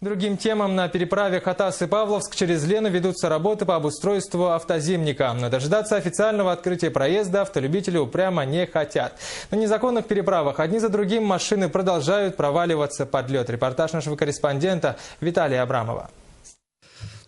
Другим темам: на переправе Хатас и Павловск через Лену ведутся работы по обустройству автозимника. Но дожидаться официального открытия проезда автолюбители упрямо не хотят. На незаконных переправах одни за другим машины продолжают проваливаться под лед. Репортаж нашего корреспондента Виталия Абрамова.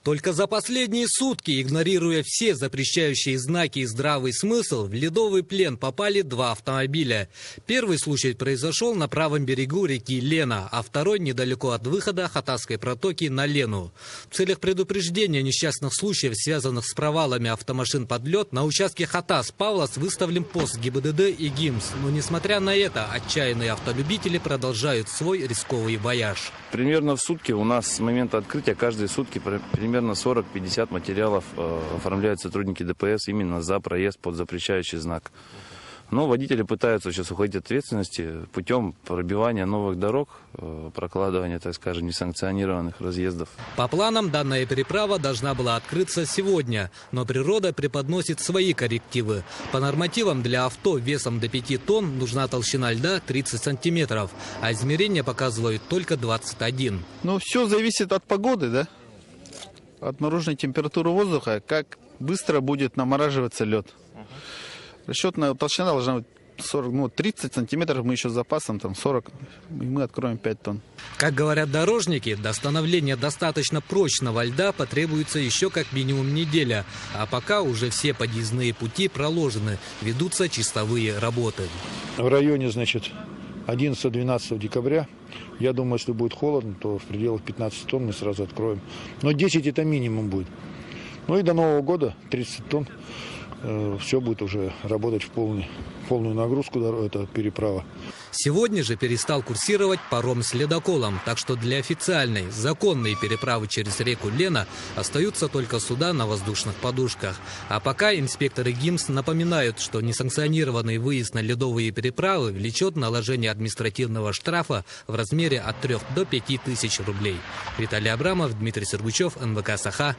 Только за последние сутки, игнорируя все запрещающие знаки и здравый смысл, в ледовый плен попали два автомобиля. Первый случай произошел на правом берегу реки Лена, а второй недалеко от выхода Хатасской протоки на Лену. В целях предупреждения несчастных случаев, связанных с провалами автомашин под лед, на участке Хатас-Павловск выставлен пост ГИБДД и ГИМС. Но несмотря на это, отчаянные автолюбители продолжают свой рисковый вояж. Примерно в сутки у нас с момента открытия каждые сутки примерно 40-50 материалов оформляют сотрудники ДПС именно за проезд под запрещающий знак. Но водители пытаются сейчас уходить от ответственности путем пробивания новых дорог, прокладывания, так скажем, несанкционированных разъездов. По планам, данная переправа должна была открыться сегодня, но природа преподносит свои коррективы. По нормативам для авто весом до 5 тонн нужна толщина льда 30 сантиметров, а измерения показывают только 21. Ну, все зависит от погоды, да? От наружной температуры воздуха, как быстро будет намораживаться лед. Расчетная толщина должна быть 30 сантиметров, мы еще с запасом, там 40, и мы откроем 5 тонн. Как говорят дорожники, до становления достаточно прочного льда потребуется еще как минимум неделя. А пока уже все подъездные пути проложены, ведутся чистовые работы. В районе, значит, 11-12 декабря, я думаю, если будет холодно, то в пределах 15 тонн мы сразу откроем. Но 10 это минимум будет. Ну и до Нового года 30 тонн. Все будет уже работать в полную нагрузку, это переправа. Сегодня же перестал курсировать паром с ледоколом, так что для официальной, законной переправы через реку Лена остаются только суда на воздушных подушках. А пока инспекторы ГИМС напоминают, что несанкционированный выезд на ледовые переправы влечет наложение административного штрафа в размере от 3 до 5 тысяч рублей. Виталий Абрамов, Дмитрий Сергучев, НВК «Саха».